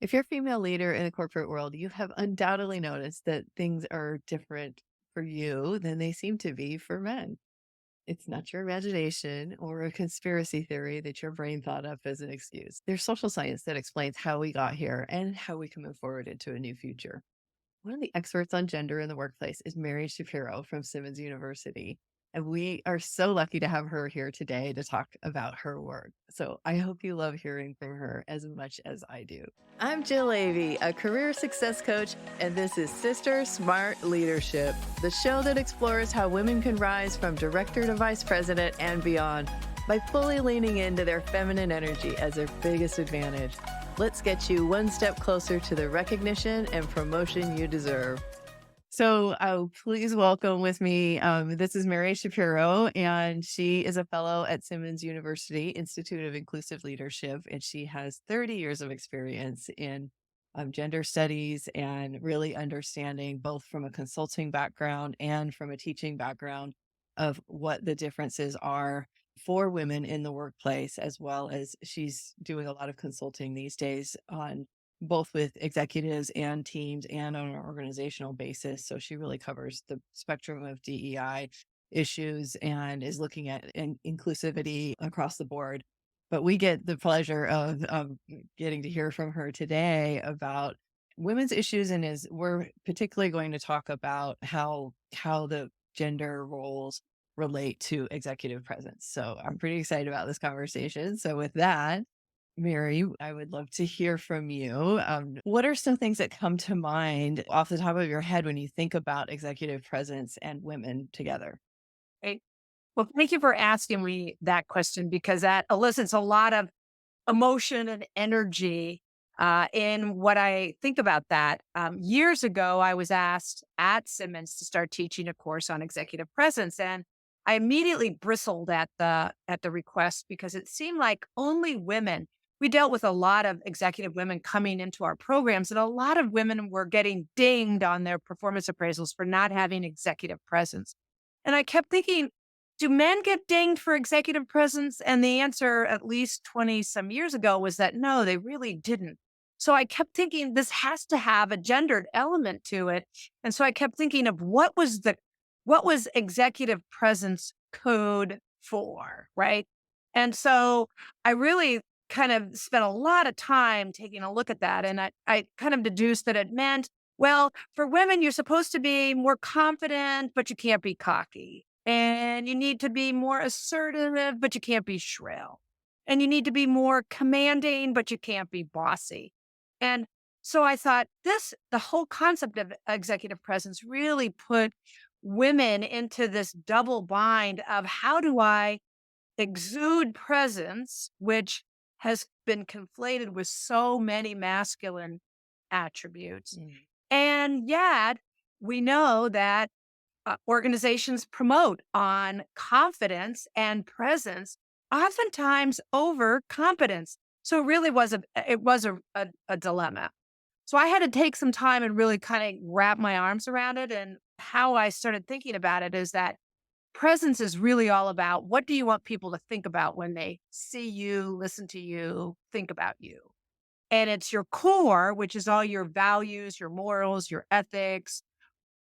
If you're a female leader in the corporate world, you have undoubtedly noticed that things are different for you than they seem to be for men. It's not your imagination or a conspiracy theory that your brain thought up as an excuse. There's social science that explains how we got here and how we can move forward into a new future. One of the experts on gender in the workplace is Mary Shapiro from Simmons University. And we are so lucky to have her here today to talk about her work. So I hope you love hearing from her as much as I do. I'm Jill Avey, a career success coach, and this is Sister Smart Leadership, the show that explores how women can rise from director to vice president and beyond by fully leaning into their feminine energy as their biggest advantage. Let's get you one step closer to the recognition and promotion you deserve. So, please welcome with me. This is Mary Shapiro, and she is a fellow at Simmons University Institute of Inclusive Leadership, and she has 30 years of experience in gender studies and really understanding both from a consulting background and from a teaching background of what the differences are for women in the workplace, as well as she's doing a lot of consulting these days on both with executives and teams and on an organizational basis. So she really covers the spectrum of DEI issues and is looking at inclusivity across the board. But we get the pleasure of getting to hear from her today about women's issues, and is we're particularly going to talk about how the gender roles relate to executive presence. So I'm pretty excited about this conversation. So with that, Mary, I would love to hear from you. What are some things that come to mind off the top of your head when you think about executive presence and women together? Right. Well, thank you for asking me that question because that elicits a lot of emotion and energy in what I think about that. Years ago, I was asked at Simmons to start teaching a course on executive presence, and I immediately bristled at the request because it seemed like only women. We dealt with a lot of executive women coming into our programs, and a lot of women were getting dinged on their performance appraisals for not having executive presence. And I kept thinking, do men get dinged for executive presence? And the answer, at least 20 some years ago, was that no, they really didn't. So I kept thinking this has to have a gendered element to it. And so I kept thinking of what was executive presence code for, right? And so I really kind of spent a lot of time taking a look at that. And I kind of deduced that it meant, well, for women, you're supposed to be more confident, but you can't be cocky. And you need to be more assertive, but you can't be shrill. And you need to be more commanding, but you can't be bossy. And so I thought the whole concept of executive presence really put women into this double bind of how do I exude presence, which has been conflated with so many masculine attributes. Mm. And yet, we know that organizations promote on confidence and presence, oftentimes over competence. So it was a dilemma. So I had to take some time and really kind of wrap my arms around it. And how I started thinking about it is that presence is really all about what do you want people to think about when they see you, listen to you, think about you. And it's your core, which is all your values, your morals, your ethics,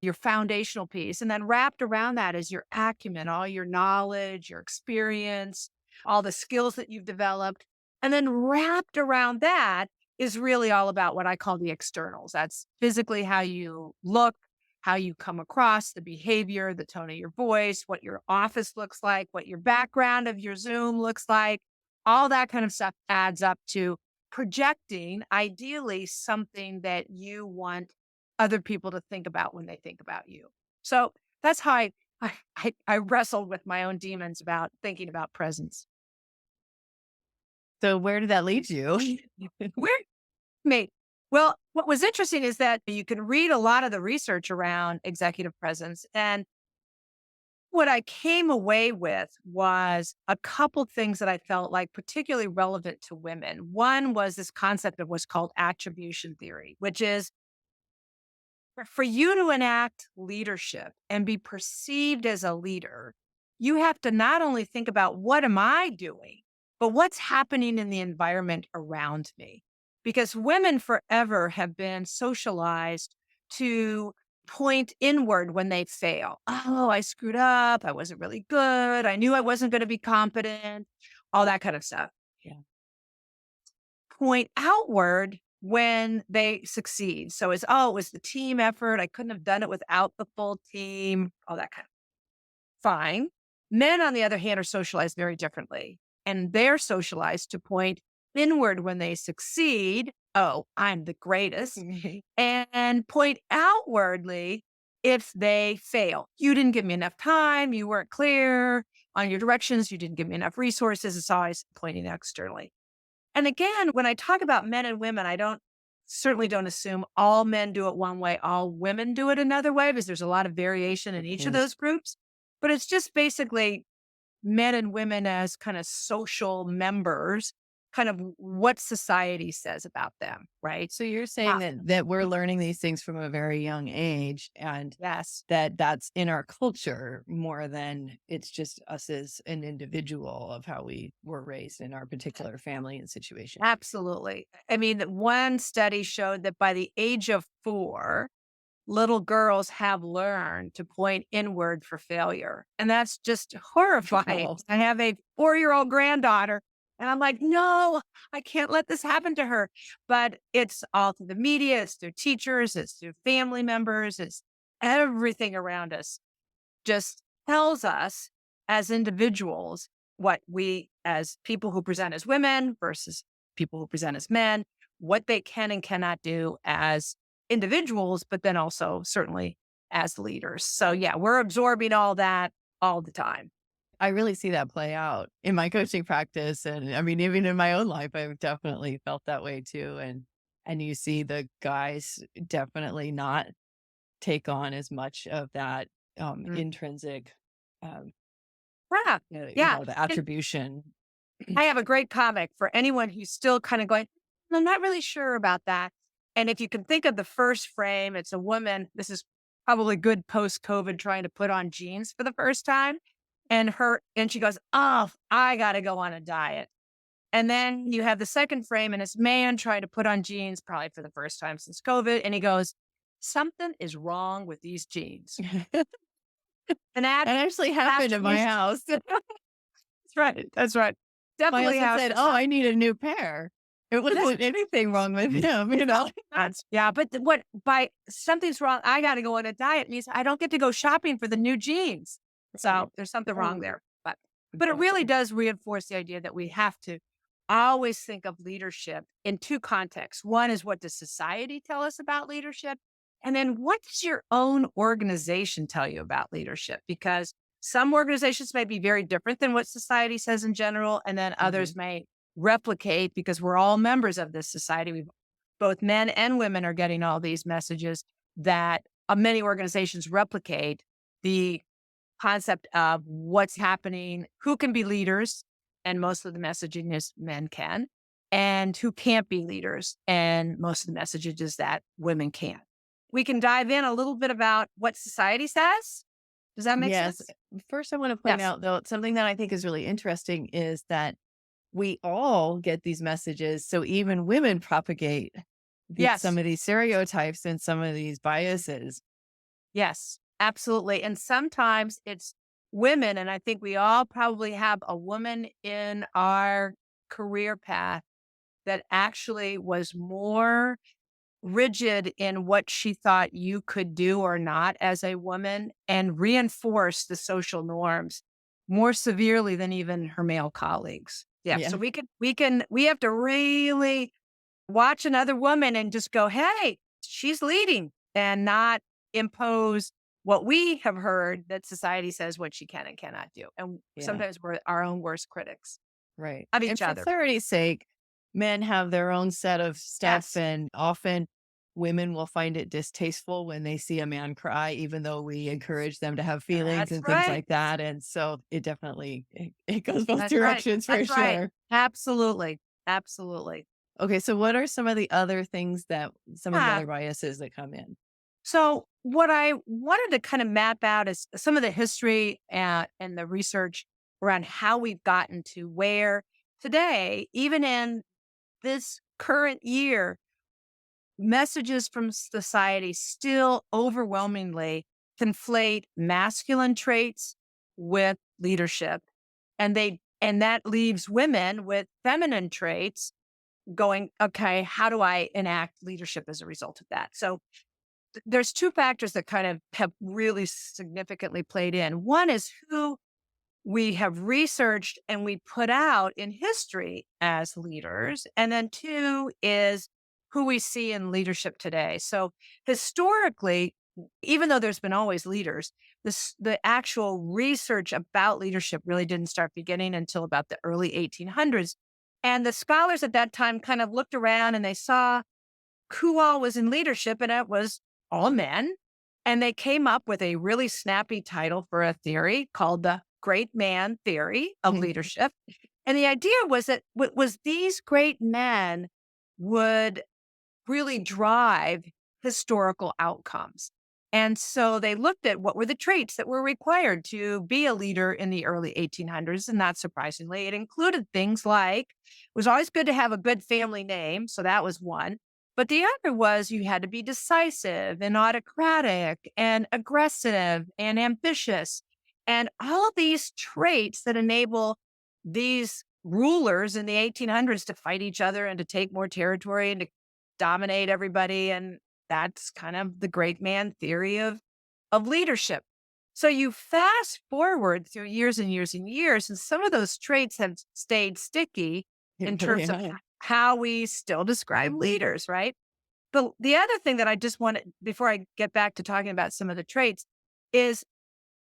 your foundational piece. And then wrapped around that is your acumen, all your knowledge, your experience, all the skills that you've developed. And then wrapped around that is really all about what I call the externals. That's physically how you look, how you come across, the behavior, the tone of your voice, what your office looks like, what your background of your Zoom looks like. All that kind of stuff adds up to projecting, ideally, something that you want other people to think about when they think about you. So that's how I wrestled with my own demons about thinking about presence. So where did that lead you? Where me? Well, what was interesting is that you can read a lot of the research around executive presence. And what I came away with was a couple things that I felt like particularly relevant to women. One was this concept of what's called attribution theory, which is for you to enact leadership and be perceived as a leader, you have to not only think about what am I doing, but what's happening in the environment around me. because women forever have been socialized to point inward when they fail. Oh, I screwed up. I wasn't really good. I knew I wasn't going to be competent, all that kind of stuff. Yeah. Point outward when they succeed. So it's, oh, it was the team effort. I couldn't have done it without the full team, all that kind of fine. Men, on the other hand, are socialized very differently, and they're socialized to point inward when they succeed. Oh, I'm the greatest. And point outwardly if they fail. You didn't give me enough time. You weren't clear on your directions. You didn't give me enough resources. It's always pointing externally. And again, when I talk about men and women, I certainly don't assume all men do it one way, all women do it another way, because there's a lot of variation in each of Mhm. those groups. But it's just basically men and women as kind of social members, kind of what society says about them, right? So you're saying Uh, that we're learning these things from a very young age, and yes, that's in our culture more than it's just us as an individual of how we were raised in our particular family and situation. absolutely. I mean, one study showed that by the age of 4, little girls have learned to point inward for failure. And that's just horrifying. Wow. I have a 4-year-old granddaughter, and I'm like, no, I can't let this happen to her. But it's all through the media, it's through teachers, it's through family members, it's everything around us just tells us as individuals what we, as people who present as women versus people who present as men, what they can and cannot do as individuals, but then also certainly as leaders. So, yeah, we're absorbing all that all the time. I really see that play out in my coaching practice, and I mean, even in my own life, I've definitely felt that way too. And you see the guys definitely not take on as much of that Mm. intrinsic, um, Yeah. Yeah. the And attribution. I have a great comic for anyone who's still kind of going, I'm not really sure about that. And if you can think of the first frame, it's a woman. This is probably good post COVID trying to put on jeans for the first time. And she goes, oh, I got to go on a diet. And then you have the second frame and it's man trying to put on jeans probably for the first time since COVID. And he goes, something is wrong with these jeans. And That actually happened in my attribution. house. That's right. That's right. My Definitely husband have said, "Oh, society. I need a new pair." It wasn't anything wrong with him, you know? That's yeah, but what by something's wrong, I gotta go on a diet means I don't get to go shopping for the new jeans. Right. So there's something wrong Oh, there. But it really exactly. does reinforce the idea that we have to always think of leadership in two contexts. One is what does society tell us about leadership? And then what does your own organization tell you about leadership? Because some organizations may be very different than what society says in general, and then others Mhm. may replicate because we're all members of this society. Both men and women are getting all these messages that many organizations replicate the concept of what's happening, who can be leaders, and most of the messaging is men can, and who can't be leaders, and most of the messaging is that women can. We can dive in a little bit about what society says. Does that make Yes. sense? First, I wanna point Yes. out, though, something that I think is really interesting is that we all get these messages, so even women propagate some Yes. of these stereotypes and some of these biases. Yes, absolutely. And sometimes it's women, and I think we all probably have a woman in our career path that actually was more rigid in what she thought you could do or not as a woman and reinforced the social norms more severely than even her male colleagues. Yeah. So Yeah. we have to really watch another woman and just go, hey, she's leading and not impose what we have heard that society says what she can and cannot do. And Yeah. sometimes we're our own worst critics Right. of And each for other. clarity's sake, men have their own set of stuff, Yes, and often women will find it distasteful when they see a man cry, even though we encourage them to have feelings that's and things right. like that. And so it definitely it goes both That's right. directions for That's right. sure. Absolutely. Absolutely. Okay, so what are some of the other things that some of the Yeah. other biases that come in? So, what I wanted to kind of map out is some of the history and the research around how we've gotten to where today, even in this current year, messages from society still overwhelmingly conflate masculine traits with leadership. And that leaves women with feminine traits going, okay, how do I enact leadership as a result of that? So there's two factors that kind of have really significantly played in. One is who we have researched and we put out in history as leaders. And then two is who we see in leadership today. So historically, even though there's been always leaders, the actual research about leadership really didn't start beginning until about the early 1800s. And the scholars at that time kind of looked around and they saw who all was in leadership, and it was all men. And they came up with a really snappy title for a theory called the great man theory of leadership. And the idea was that was these great men would really drive historical outcomes. And so they looked at what were the traits that were required to be a leader in the early 1800s. And not surprisingly, it included things like it was always good to have a good family name. So that was one. But the other was you had to be decisive and autocratic and aggressive and ambitious. And all of these traits that enable these rulers in the 1800s to fight each other and to take more territory and to dominate everybody. And that's kind of the great man theory of leadership. So you fast forward through years and years and years, and some of those traits have stayed sticky It in really terms of has. how we still describe leaders, right? The other thing that I just want to, before I get back to talking about some of the traits, is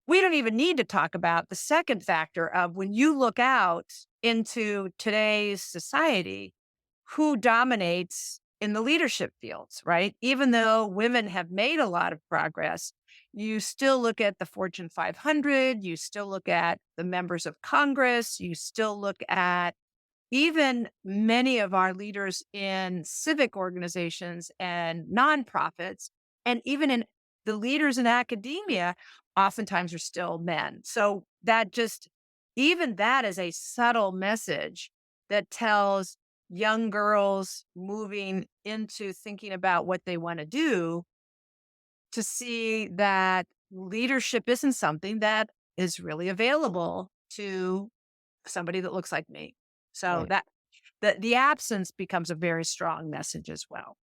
we don't even need to talk about the second factor of when you look out into today's society, who dominates in the leadership fields, right? Even though women have made a lot of progress, you still look at the Fortune 500, you still look at the members of Congress, you still look at even many of our leaders in civic organizations and nonprofits, and even in the leaders in academia, oftentimes are still men. So that just, even that is a subtle message that tells young girls moving into thinking about what they want to do to see that leadership isn't something that is really available to somebody that looks like me. So Right. that the absence becomes a very strong message as well.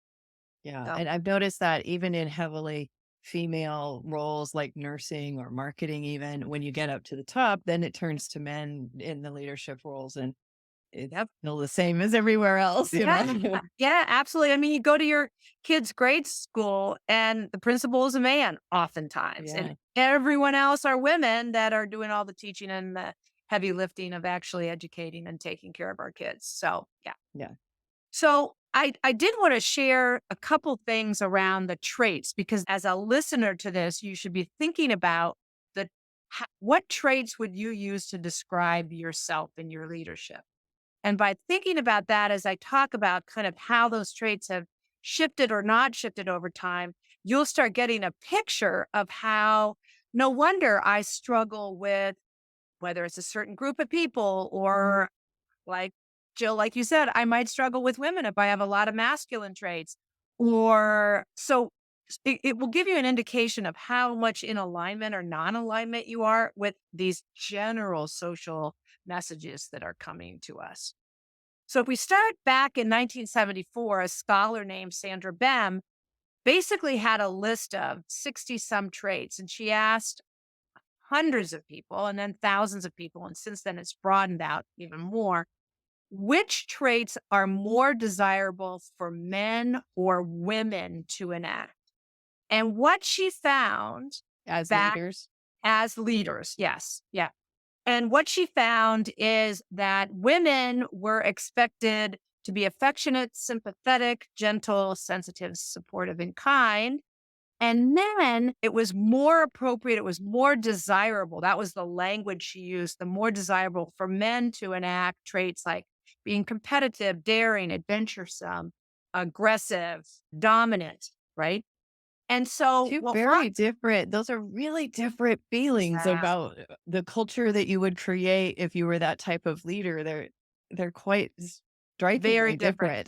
Yeah. So And I've noticed that even in heavily female roles like nursing or marketing, even when you get up to the top, then it turns to men in the leadership roles. And it's yep. still the same as everywhere else, you Yeah. know? Yeah, absolutely. I mean, you go to your kid's grade school and the principal is a man oftentimes, and Yeah. everyone else are women that are doing all the teaching and the heavy lifting of actually educating and taking care of our kids. So, yeah. Yeah. So I did want to share a couple things around the traits because as a listener to this, you should be thinking about what traits would you use to describe yourself in your leadership? And by thinking about that, as I talk about kind of how those traits have shifted or not shifted over time, you'll start getting a picture of how no wonder I struggle with whether it's a certain group of people or like Jill, like you said, I might struggle with women if I have a lot of masculine traits. Or so it will give you an indication of how much in alignment or non alignment you are with these general social messages that are coming to us. So if we start back in 1974, a scholar named Sandra Bem basically had a list of 60 some traits, and she asked hundreds of people and then thousands of people. And since then, it's broadened out even more. Which traits are more desirable for men or women to enact? And what she found As back leaders. as leaders, yes, yeah. And what she found is that women were expected to be affectionate, sympathetic, gentle, sensitive, supportive, and kind. And then it was more appropriate, it was more desirable. That was the language she used, the more desirable for men to enact traits like being competitive, daring, adventuresome, aggressive, dominant, right? And so Two what very different, those are really different feelings yeah, about the culture that you would create if you were that type of leader. They're quite Very strikingly different. different,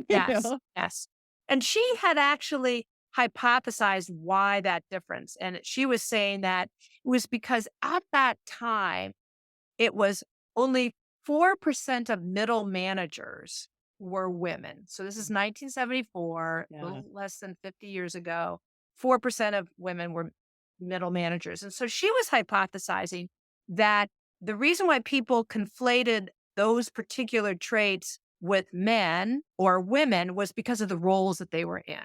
you Yes, know? yes. And she had actually hypothesized why that difference. And she was saying that it was because at that time, it was only 4% of middle managers were women. So this is 1974, a Yeah. little less than 50 years ago. 4% of women were middle managers. And so she was hypothesizing that the reason why people conflated those particular traits with men or women was because of the roles that they were in.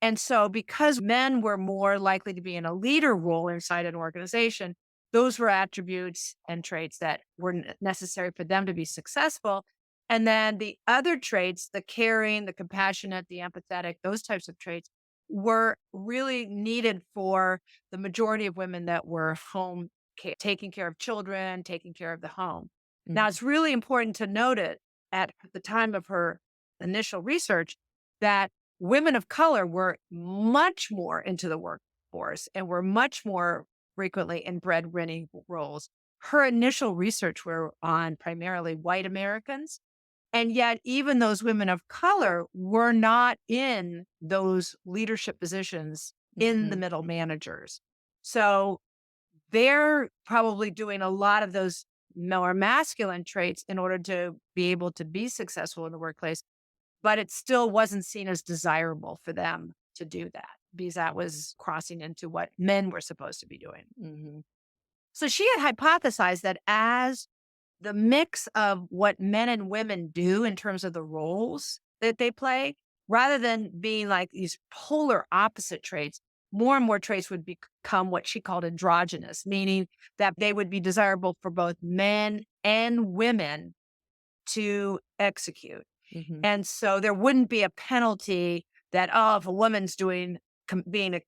And so, because men were more likely to be in a leader role inside an organization, those were attributes and traits that were necessary for them to be successful. And then the other traits, the caring, the compassionate, the empathetic, those types of traits were really needed for the majority of women that were home, taking care of children, taking care of the home. Now, Mhm. it's really important to note it at the time of her initial research that women of color were much more into the workforce and were much more frequently in breadwinning roles. Her initial research were on primarily white Americans. And yet, even those women of color were not in those leadership positions in the Mhm. middle managers. So they're probably doing a lot of those more masculine traits in order to be able to be successful in the workplace, but it still wasn't seen as desirable for them to do that because that was crossing into what men were supposed to be doing. Mhm. So she had hypothesized that as the mix of what men and women do in terms of the roles that they play, rather than being like these polar opposite traits, more and more traits would become what she called androgynous, meaning that they would be desirable for both men and women to execute. Mhm. And so there wouldn't be a penalty that, oh, if a woman's doing being a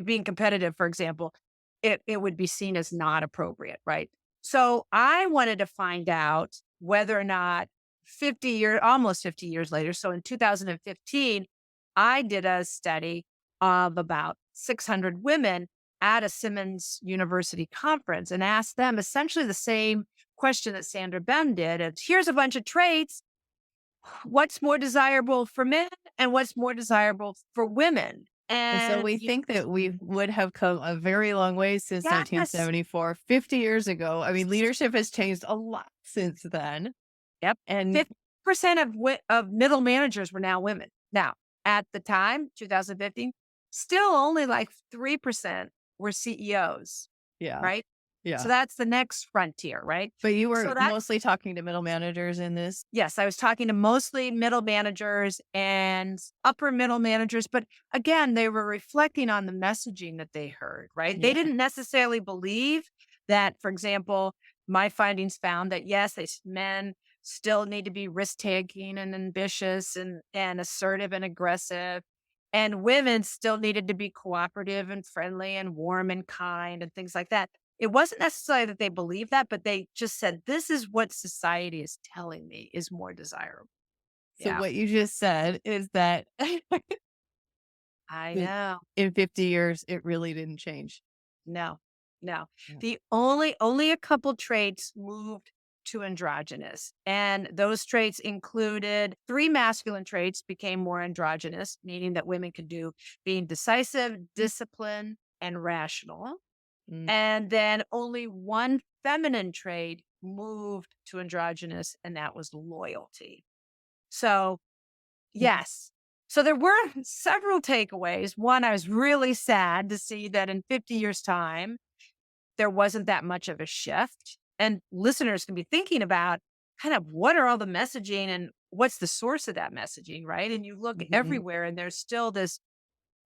being competitive, for example, it would be seen as not appropriate, right? So I wanted to find out whether or not almost 50 years later, so in 2015, I did a study of about 600 women at a Simmons University conference and asked them essentially the same question that Sandra Bem did. And here's a bunch of traits. What's more desirable for men and what's more desirable for women? And so And we think that we would have come a very long way since yes, 1974, 50 years ago. I mean, leadership has changed a lot since then. yep, And 50% of middle managers were now women. Now, at the time, 2015, still only like 3% were CEOs, yeah, right? So yeah. that's the next frontier, right? But you So were that mostly talking to middle managers in this? Yes, I was talking to mostly middle managers and upper middle managers, but again, they were reflecting on the messaging that they heard, right? They Yeah. didn't necessarily believe that, for example, my findings found that yes, men still need to be risk taking and ambitious and assertive and aggressive. And women still needed to be cooperative and friendly and warm and kind and things like that. It wasn't necessarily that they believed that, but they just said, "This is what society is telling me is more desirable." So Yeah, what you just said is that I in know. in 50 years, it really didn't change. No, no. Yeah. The only a couple traits moved to androgynous, and those traits included 3 masculine traits became more androgynous, meaning that women could do being decisive, disciplined, and rational. Mm, And then only one feminine trait moved to androgynous, and that was loyalty. So, mm, yes. So there were several takeaways. One, I was really sad to see that in 50 years' time, there wasn't that much of a shift. And listeners can be thinking about kind of what are all the messaging and what's the source of that messaging, right? And you look mhm. everywhere and there's still this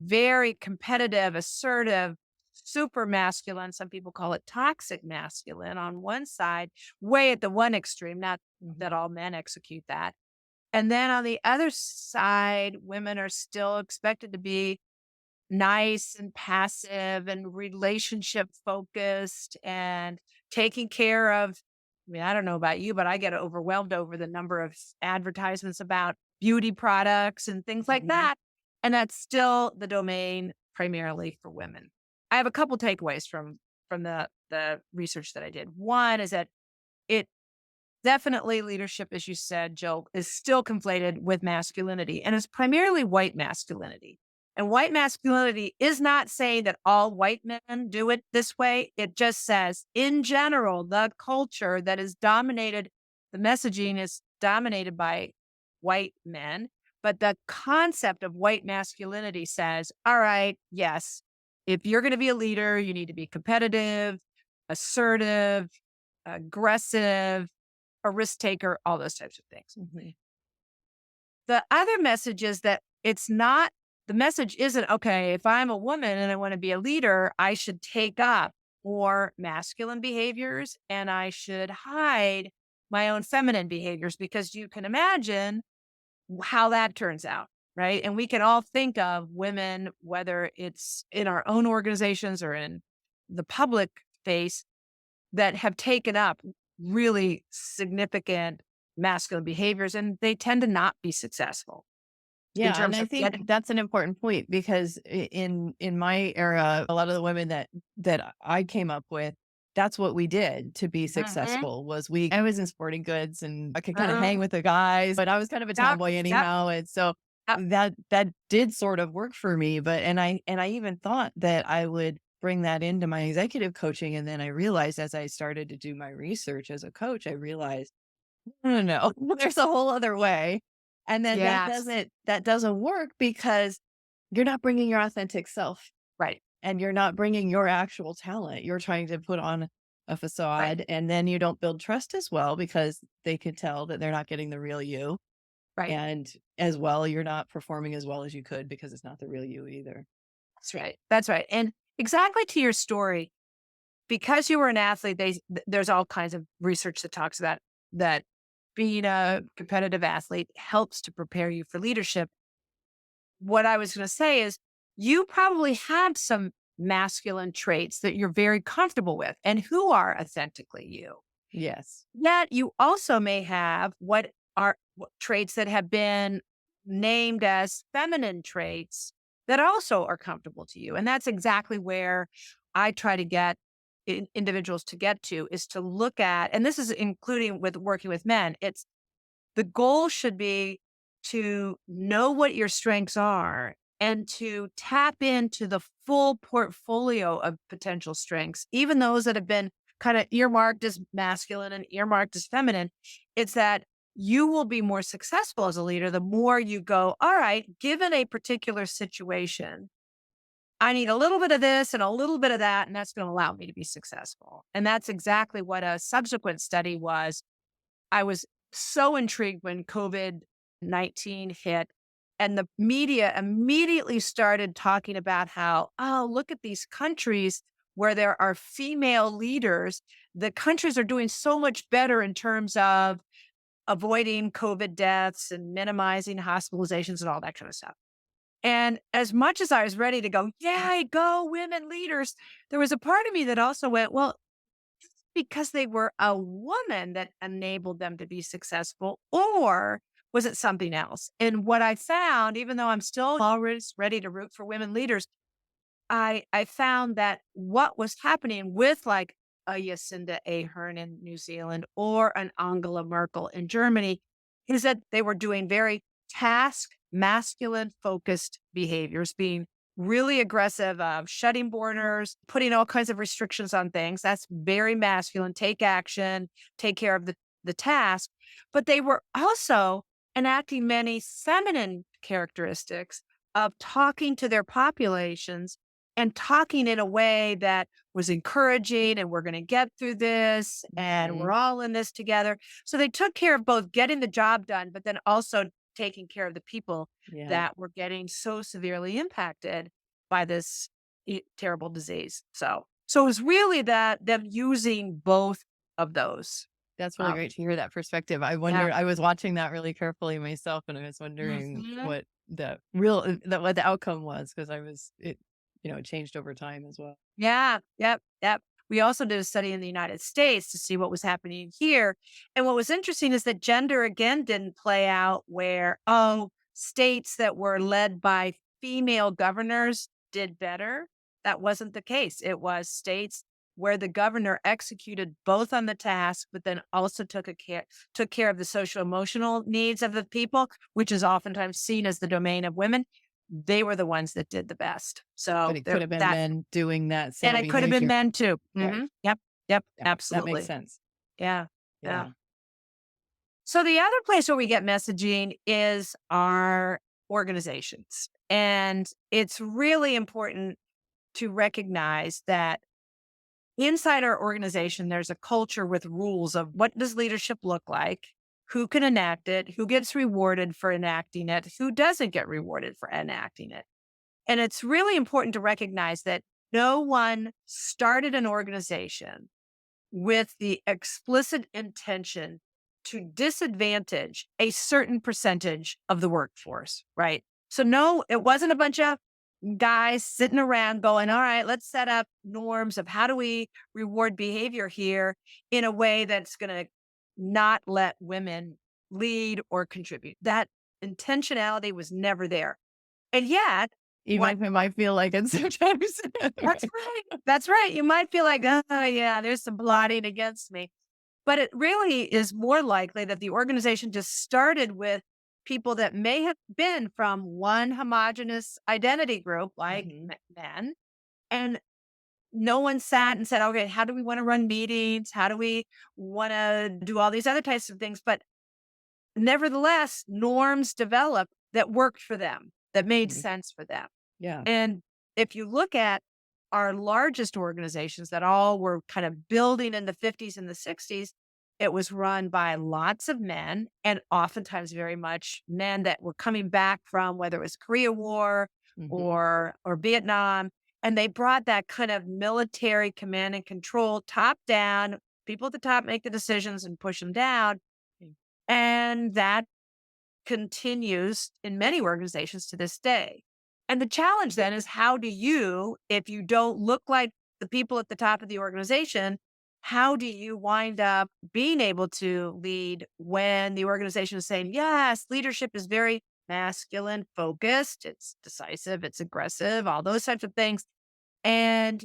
very competitive, assertive, super masculine. Some people call it toxic masculine on one side, way at the one extreme, not Mhm. that all men execute that. And then on the other side, women are still expected to be nice and passive and relationship focused and taking care of. I mean, I don't know about you, but I get overwhelmed over the number of advertisements about beauty products and things like Mhm. that. And that's still the domain primarily for women. I have a couple takeaways from the research that I did. One is that it definitely leadership, as you said, Joe, is still conflated with masculinity, and it's primarily white masculinity. And white masculinity is not saying that all white men do it this way. It just says, in general, the culture that is dominated, the messaging is dominated by white men. But the concept of white masculinity says, all right, yes, if you're going to be a leader, you need to be competitive, assertive, aggressive, a risk taker, all those types of things. Mhm. The other message is that it's not, the message isn't, okay, if I'm a woman and I want to be a leader, I should take up more masculine behaviors and I should hide my own feminine behaviors, because you can imagine how that turns out, right? And we can all think of women, whether it's in our own organizations or in the public space, that have taken up really significant masculine behaviors, and they tend to not be successful in Yeah, and terms I of think getting that's an important point because in my era, a lot of the women that I came up with, that's what we did to be Mhm, successful was we I was in sporting goods and I could kind of uh-uh, hang with the guys, but I was kind of a yep, tomboy yep, anyhow. And so yep, that did sort of work for me. But and I even thought that I would bring that into my executive coaching. And then I realized as I started to do my research as a coach, I realized no, no, no. There's a whole other way. And then yes, that doesn't work because you're not bringing your authentic self right, and you're not bringing your actual talent. You're trying to put on a right, facade and then you don't build trust as well because they could tell that they're not getting the real you. right, And as well, you're not performing as well as you could because it's not the real you either. that's right, and exactly to your story, because you were an athlete, there's all kinds of research that talks about that being a competitive athlete helps to prepare you for leadership. What I was gonna say is you probably have some masculine traits that you're very comfortable with and who are authentically you. Yes. Yet you also may have traits that have been named as feminine traits that also are comfortable to you. And that's exactly where I try to get individuals to get to, is to look at, and this is including with working with men, it's the goal should be to know what your strengths are and to tap into the full portfolio of potential strengths, even those that have been kind of earmarked as masculine and earmarked as feminine. It's that you will be more successful as a leader the more you go, all right, given a particular situation, I need a little bit of this and a little bit of that, and that's going to allow me to be successful. And that's exactly what a subsequent study was. I was so intrigued when COVID-19 hit and the media immediately started talking about how, oh, look at these countries where there are female leaders. The countries are doing so much better in terms of avoiding COVID deaths and minimizing hospitalizations and all that kind of stuff. And as much as I was ready to go, yay, go women leaders, there was a part of me that also went, well, because they were a woman that enabled them to be successful, or was it something else? And what I found, even though I'm still always ready to root for women leaders, I found that what was happening with like a Jacinda Ardern in New Zealand or an Angela Merkel in Germany is that they were doing very task masculine focused behaviors, being really aggressive, shutting borders, putting all kinds of restrictions on things. That's very masculine. Take action, take care of the task. But they were also enacting many feminine characteristics of talking to their populations and talking in a way that was encouraging, and we're going to get through this and we're Mhm. all in this together. So they took care of both getting the job done, but then also taking care of the people Yeah. that were getting so severely impacted by this terrible disease. So it was really that them using both of those. That's really Um, great to hear that perspective. yeah. I was watching that really carefully myself, and I was wondering Mhm. what the real what the outcome was because I was it it changed over time as well. Yeah. Yep. Yep. We also did a study in the United States to see what was happening here. And what was interesting is that gender again didn't play out where, oh, states that were led by female governors did better. That wasn't the case. It was states where the governor executed both on the task, but then also took care of the social emotional needs of the people, which is oftentimes seen as the domain of women. They were the ones that did the best. But So it could there have been that men doing that and same it could have been behavior. men too. Right. Yep. Yep. Yeah. That makes Absolutely. sense. Yeah. Yeah. Yeah. So the other place where we get messaging is our organizations. And it's really important to recognize that inside our organization, there's a culture with rules of what does leadership look like, who can enact it, who gets rewarded for enacting it, who doesn't get rewarded for enacting it. And it's really important to recognize that no one started an organization with the explicit intention to disadvantage a certain percentage of the workforce, right? So, no, it wasn't a bunch of guys sitting around going, all right, let's set up norms of how do we reward behavior here in a way that's going to not let women lead or contribute. That intentionality was never there. And yet, Even what if it might feel like it sometimes. that's right. That's right. You might feel like, oh, yeah, there's some plotting against me. But it really is more likely that the organization just started with people that may have been from one homogenous identity group, like Mhm. men, and no one sat and said, okay, how do we want to run meetings? How do we want to do all these other types of things? But nevertheless, norms developed that worked for them, that made Mhm. sense for them. Yeah. And if you look at our largest organizations that all were kind of building in the 50s and the 60s, it was run by lots of men and oftentimes very much men that were coming back from whether it was Korea War Mhm. or Vietnam. And they brought that kind of military command and control top down. People at the top make the decisions and push them down. And that continues in many organizations to this day. And the challenge then is how do you, if you don't look like the people at the top of the organization, how do you wind up being able to lead when the organization is saying, yes, leadership is very masculine focused, it's decisive, it's aggressive, all those types of things. And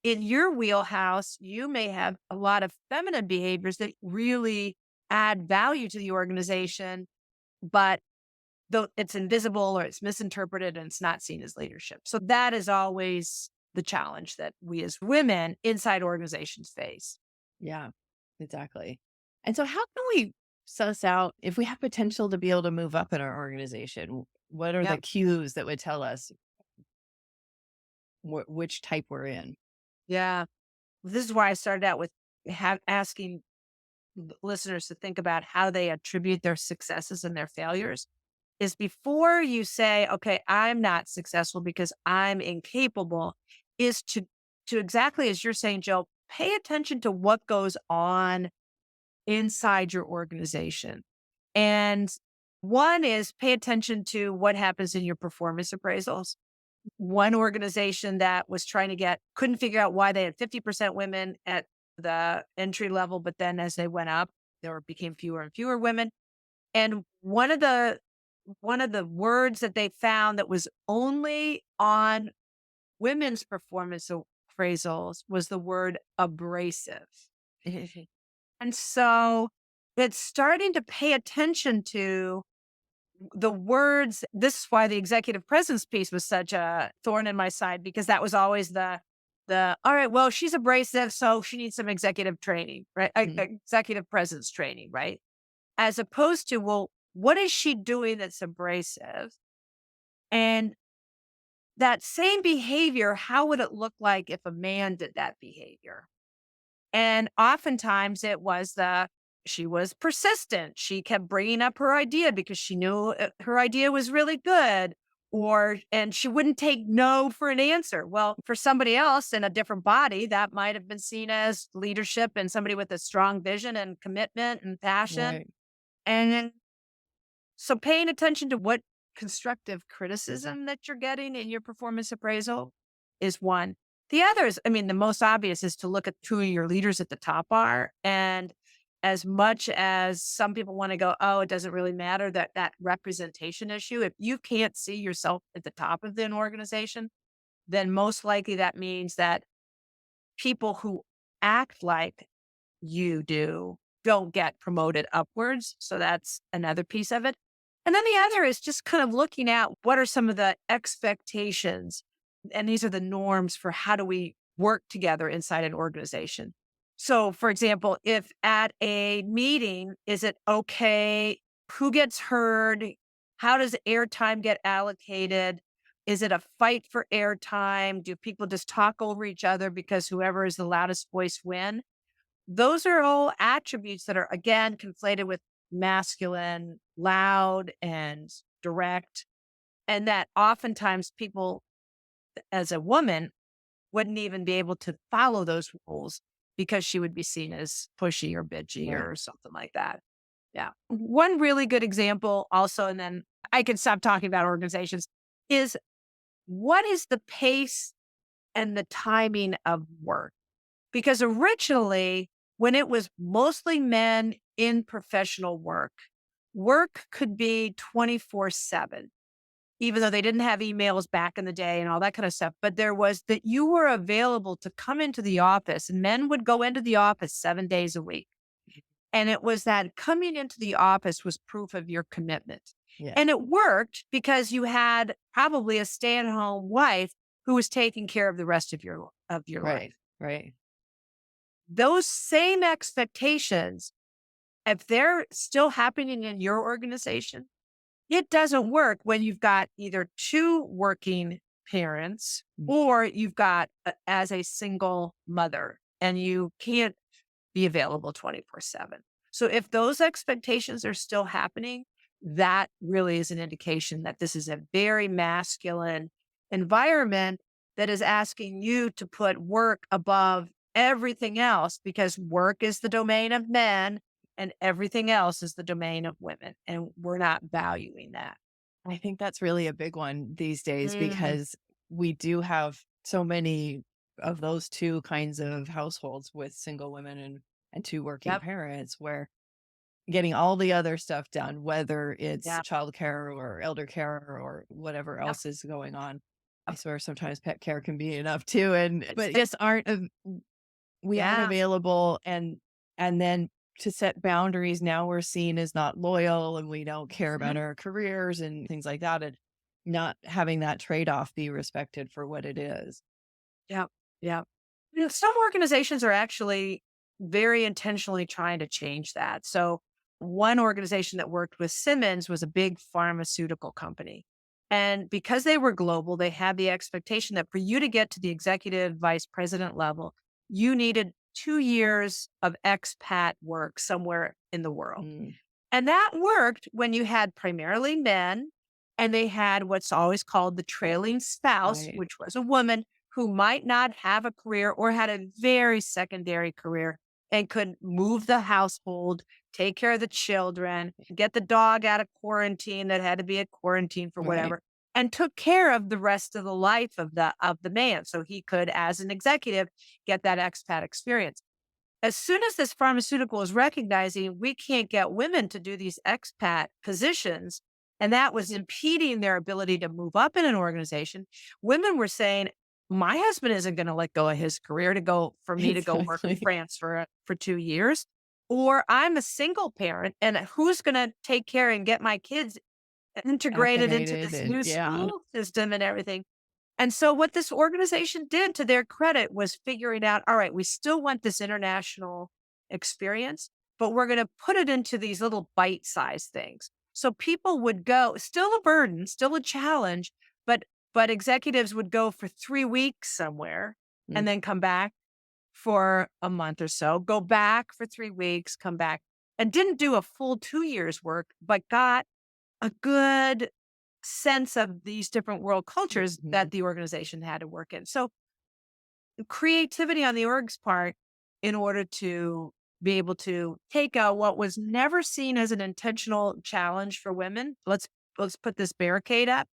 in your wheelhouse, you may have a lot of feminine behaviors that really add value to the organization, but though it's invisible or it's misinterpreted and it's not seen as leadership. So that is always the challenge that we as women inside organizations face. Yeah. Exactly. And so how can we suss out if we have potential to be able to move up in our organization? What are the Yep. cues that would tell us which type we're in? Yeah. This is why I started out with asking listeners to think about how they attribute their successes and their failures is before you say, okay, I'm not successful because I'm incapable, is to exactly as you're saying, Joe, pay attention to what goes on inside your organization. And one is pay attention to what happens in your performance appraisals. One organization that was trying to couldn't figure out why they had 50% women at the entry level, but then as they went up, there became fewer and fewer women. And one of the words that they found that was only on women's performance appraisals was the word abrasive. And so it's starting to pay attention to the words. This is why the executive presence piece was such a thorn in my side, because that was always the all right, well, she's abrasive, so she needs some executive training, right? Mhm. Executive presence training, right? As opposed to, well, what is she doing that's abrasive? And that same behavior, how would it look like if a man did that behavior? And oftentimes it was she was persistent. She kept bringing up her idea because she knew her idea was really good, and she wouldn't take no for an answer. Well, for somebody else in a different body, that might have been seen as leadership and somebody with a strong vision and commitment and passion. Right. And then so paying attention to what constructive criticism that you're getting in your performance appraisal is one. The other is, I mean, the most obvious is to look at who your leaders at the top are. And as much as some people want to go, oh, it doesn't really matter that representation issue. If you can't see yourself at the top of an organization, then most likely that means that people who act like you do don't get promoted upwards. So that's another piece of it. And then the other is just kind of looking at what are some of the expectations. And these are the norms for how do we work together inside an organization. So, for example, if at a meeting, is it okay? Who gets heard? How does airtime get allocated? Is it a fight for airtime? Do people just talk over each other because whoever is the loudest voice win? Those are all attributes that are, again, conflated with masculine, loud, and direct. And that oftentimes people, as a woman, wouldn't even be able to follow those rules because she would be seen as pushy or bitchy Right. or something like that. Yeah. One really good example, also, and then I can stop talking about organizations, is what is the pace and the timing of work? Because originally, when it was mostly men in professional work, work could be 24/7, even though they didn't have emails back in the day and all that kind of stuff. But there was that you were available to come into the office, and men would go into the office 7 days a week. And it was that coming into the office was proof of your commitment. Yeah. And it worked because you had probably a stay-at-home wife who was taking care of the rest of your Right. life. Right. Those same expectations, if they're still happening in your organization, it doesn't work when you've got either two working parents Mm. or you've got as a single mother and you can't be available 24/7. So if those expectations are still happening, that really is an indication that this is a very masculine environment that is asking you to put work above everything else because work is the domain of men and everything else is the domain of women. And we're not valuing that. I think that's really a big one these days Mhm. because we do have so many of those two kinds of households with single women and two working Yep. parents where getting all the other stuff done, whether it's Yep. childcare or elder care or whatever Yep. else is going on. I Yep. swear sometimes pet care can be enough too. And but just aren't we aren't Yeah. available and then to set boundaries now we're seen as not loyal and we don't care Mhm. about our careers and things like that and not having that trade-off be respected for what it is. Yep. Yep. Some organizations are actually very intentionally trying to change that. So, one organization that worked with Simmons was a big pharmaceutical company. And because they were global, they had the expectation that for you to get to the executive vice president level, you needed 2 years of expat work somewhere in the world. Mm, And that worked when you had primarily men and they had what's always called the trailing spouse, right, which was a woman who might not have a career or had a very secondary career and could move the household, take care of the children, get the dog out of quarantine that had to be at quarantine for right, whatever, and took care of the rest of the life of the man so he could as an executive get that expat experience. As soon as this pharmaceutical is recognizing we can't get women to do these expat positions, and that was impeding their ability to move up in an organization, women were saying, my husband isn't going to let go of his career to go for me to go work in exactly. France for 2 years. Or I'm a single parent and who's going to take care and get my kids integrated into Acclimated this and new yeah, school system and everything. And so what this organization did to their credit was figuring out, all right, we still want this international experience, but we're going to put it into these little bite-sized things. So people would go, still a burden, still a challenge, but executives would go for 3 weeks somewhere mm, and then come back for a month or so, go back for 3 weeks, come back, and didn't do a full 2 years work, but got a good sense of these different world cultures mhm, that the organization had to work in. So creativity on the org's part in order to be able to take out what was never seen as an intentional challenge for women. Let's put this barricade up,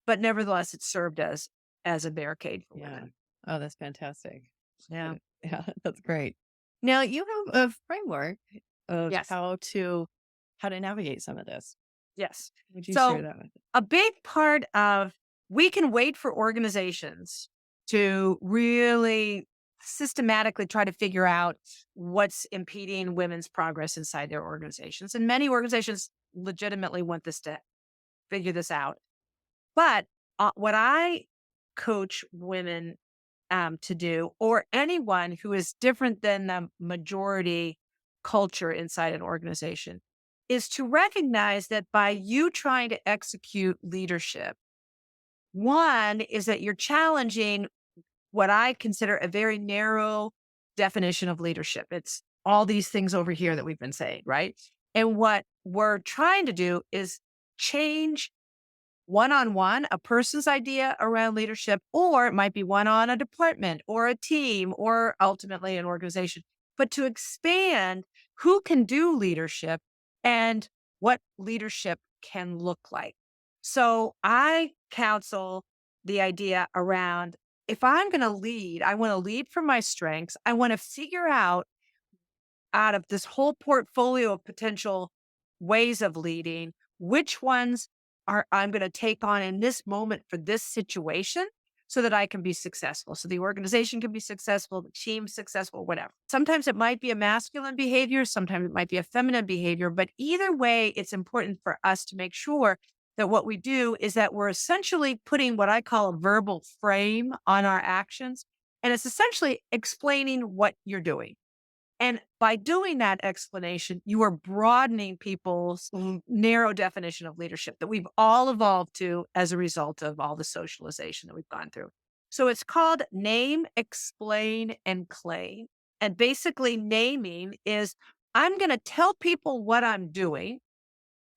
but nevertheless it served as a barricade for yeah. women. Oh, that's fantastic. Yeah. Yeah, that's great. Now you have a framework of Yes. how to navigate some of this. Yes. Would you share So that with us? a big part of we can wait for organizations to really systematically try to figure out what's impeding women's progress inside their organizations. And many organizations legitimately want this to figure this out. But what I coach women to do, or anyone who is different than the majority culture inside an organization, is to recognize that by you trying to execute leadership, one is that you're challenging what I consider a very narrow definition of leadership. It's all these things over here that we've been saying, right? And what we're trying to do is change one on one, a person's idea around leadership, or it might be one on a department or a team or ultimately an organization, but to expand who can do leadership and what leadership can look like. So I counsel the idea around, if I'm going to lead, I want to lead from my strengths. I want to figure out of this whole portfolio of potential ways of leading, which ones are I'm going to take on in this moment for this situation so that I can be successful. So the organization can be successful, the team successful, whatever. Sometimes it might be a masculine behavior, sometimes it might be a feminine behavior, but either way, it's important for us to make sure that what we do is that we're essentially putting what I call a verbal frame on our actions. And it's essentially explaining what you're doing. And by doing that explanation, you are broadening people's narrow definition of leadership that we've all evolved to as a result of all the socialization that we've gone through. So it's called name, explain, and claim. And basically, naming is I'm going to tell people what I'm doing,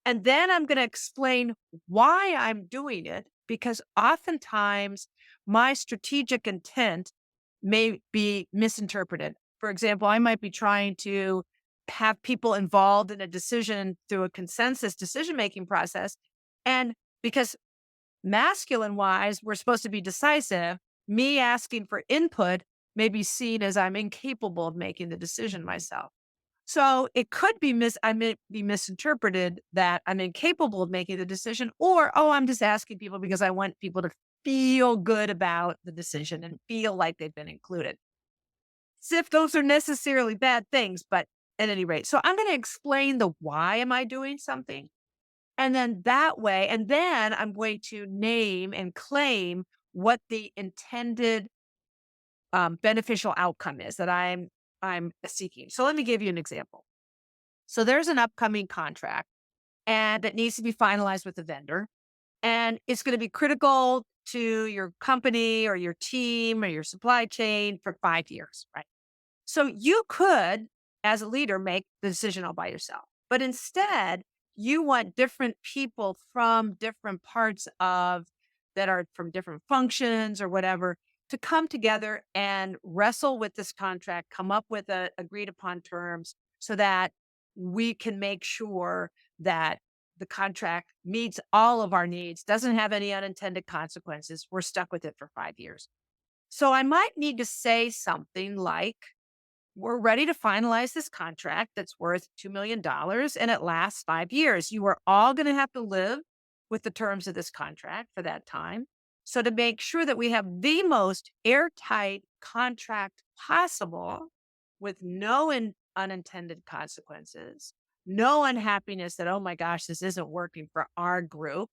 and then I'm going to explain why I'm doing it, because oftentimes my strategic intent may be misinterpreted. For example, I might be trying to have people involved in a decision through a consensus decision making process. And because masculine wise, we're supposed to be decisive, me asking for input may be seen as I'm incapable of making the decision myself. So it could be I may be misinterpreted that I'm incapable of making the decision, or, oh, I'm just asking people because I want people to feel good about the decision and feel like they've been included. As if those are necessarily bad things, but at any rate. So I'm going to explain the why am I doing something. And then that way, and then I'm going to name and claim what the intended beneficial outcome is that I'm seeking. So let me give you an example. So there's an upcoming contract and that needs to be finalized with the vendor. And it's going to be critical to your company or your team or your supply chain for 5 years, right? So you could, as a leader, make the decision all by yourself. But instead, you want different people from different parts of that are from different functions or whatever to come together and wrestle with this contract, come up with agreed upon terms so that we can make sure that the contract meets all of our needs, doesn't have any unintended consequences. We're stuck with it for 5 years. So I might need to say something like, we're ready to finalize this contract that's worth $2 million and it lasts 5 years. You are all going to have to live with the terms of this contract for that time. So to make sure that we have the most airtight contract possible with no unintended consequences, no unhappiness that, oh my gosh, this isn't working for our group,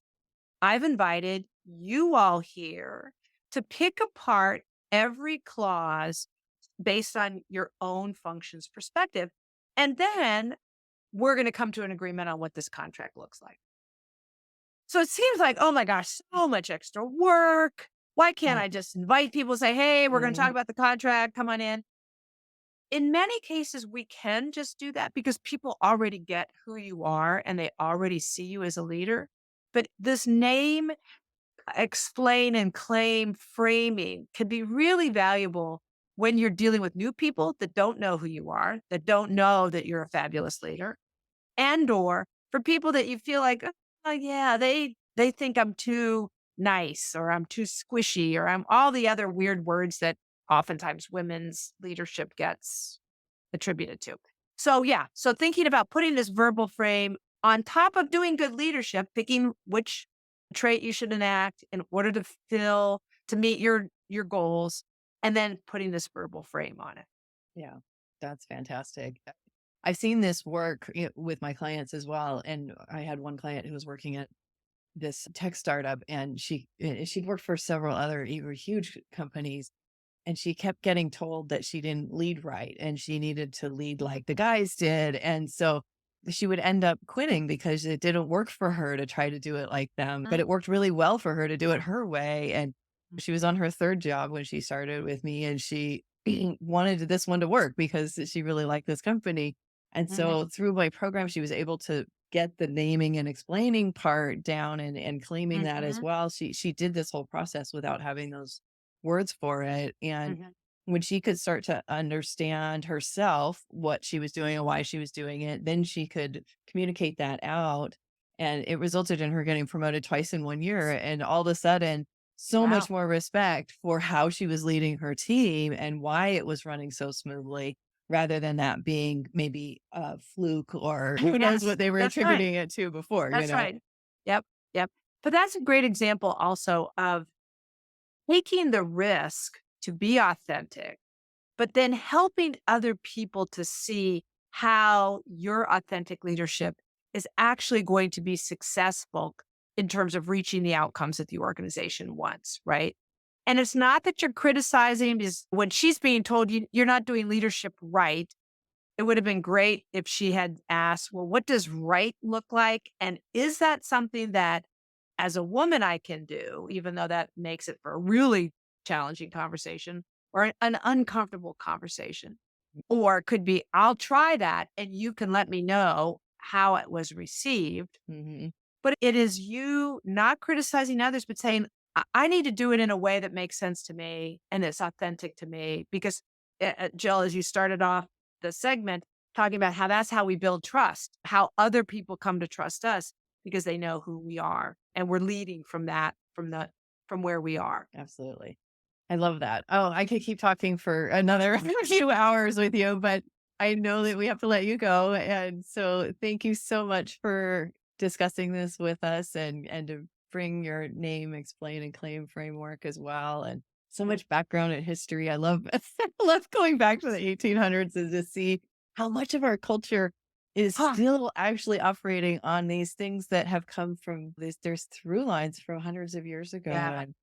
I've invited you all here to pick apart every clause based on your own functions perspective. And then we're going to come to an agreement on what this contract looks like. So it seems like, oh my gosh, so much extra work. Why can't Mm, I just invite people, say, hey, we're going to talk right. about the contract, come on in? In many cases, we can just do that because people already get who you are and they already see you as a leader. But this name, explain, and claim framing can be really valuable when you're dealing with new people that don't know who you are, that don't know that you're a fabulous leader, and or for people that you feel like, oh yeah, they think I'm too nice or I'm too squishy or I'm all the other weird words that oftentimes women's leadership gets attributed to. So yeah, so thinking about putting this verbal frame on top of doing good leadership, picking which trait you should enact in order to meet your goals. and then putting this verbal frame on it. Yeah, that's fantastic. I've seen this work with my clients as well. And I had one client who was working at this tech startup, and she'd worked for several other even huge companies, and she kept getting told that she didn't lead right and she needed to lead like the guys did. And so she would end up quitting because it didn't work for her to try to do it like them, but Mhm, it worked really well for her to do it her way. And she was on her third job when she started with me, and she wanted this one to work because she really liked this company. And mhm, so through my program, she was able to get the naming and explaining part down and claiming that as mhm, well. She did this whole process without having those words for it. And mhm, when she could start to understand herself what she was doing and why she was doing it, then she could communicate that out. And it resulted in her getting promoted twice in 1 year. And all of a sudden, so much wow. more respect for how she was leading her team and why it was running so smoothly, rather than that being maybe a fluke or who knows Yes, what they were that's right. attributing it to before, you That's know? right. Yep, yep. But that's a great example also of taking the risk to be authentic, but then helping other people to see how your authentic leadership is actually going to be successful in terms of reaching the outcomes that the organization wants, right? And it's not that you're criticizing, because when she's being told you're not doing leadership right, it would have been great if she had asked, well, what does right look like? And is that something that as a woman I can do, even though that makes it for a really challenging conversation or an uncomfortable conversation? Or it could be, I'll try that and you can let me know how it was received. Hmm. But it is you not criticizing others, but saying, I need to do it in a way that makes sense to me and it's authentic to me. Because, Jill, as you started off the segment, talking about how that's how we build trust, how other people come to trust us because they know who we are. And we're leading from that, from where we are. Absolutely. I love that. Oh, I could keep talking for another few hours with you, but I know that we have to let you go. And so thank you so much for discussing this with us, and to bring your name, explain, and claim framework as well. And so Mhm. much background and history. I love I love going back to the 1800s and to see how much of our culture is Huh. still actually operating on these things that have come from this. There's through lines from hundreds of years ago, Yeah. and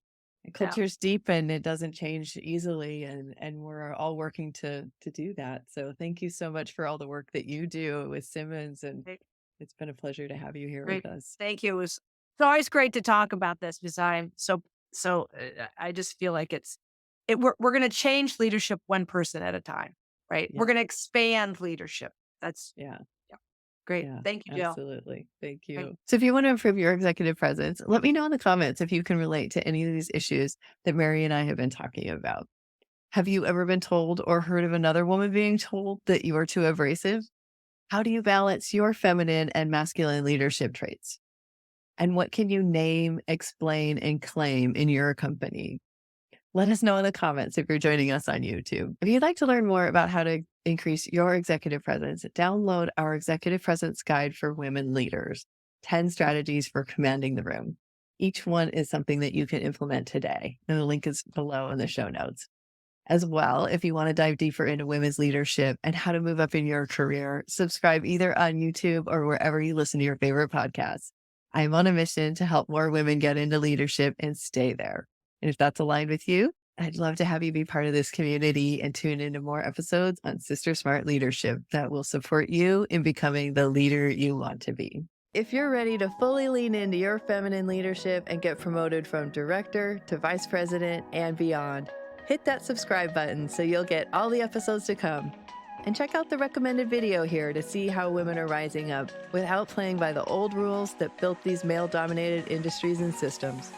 Yeah. culture's deep and it doesn't change easily, and we're all working to do that. So thank you so much for all the work that you do with Simmons, and Great. it's been a pleasure to have you here with Great. us. Thank you. It's always great to talk about this because I'm I just feel like we're going to change leadership one person at a time, right? Yeah. We're going to expand leadership. That's Yeah. yeah, great. Yeah, Thank you, Jill. absolutely. Thank Great. you. So if you want to improve your executive presence, let me know in the comments if you can relate to any of these issues that Mary and I have been talking about. Have you ever been told or heard of another woman being told that you are too abrasive? How do you balance your feminine and masculine leadership traits? And what can you name, explain, and claim in your company? Let us know in the comments if you're joining us on YouTube. If you'd like to learn more about how to increase your executive presence, download our Executive Presence Guide for Women Leaders, 10 strategies for commanding the room. Each one is something that you can implement today, and the link is below in the show notes. As well, if you want to dive deeper into women's leadership and how to move up in your career, subscribe either on YouTube or wherever you listen to your favorite podcasts. I'm on a mission to help more women get into leadership and stay there. And if that's aligned with you, I'd love to have you be part of this community and tune into more episodes on SisterSmart Leadership that will support you in becoming the leader you want to be. If you're ready to fully lean into your feminine leadership and get promoted from director to vice president and beyond, hit that subscribe button so you'll get all the episodes to come. And check out the recommended video here to see how women are rising up without playing by the old rules that built these male-dominated industries and systems.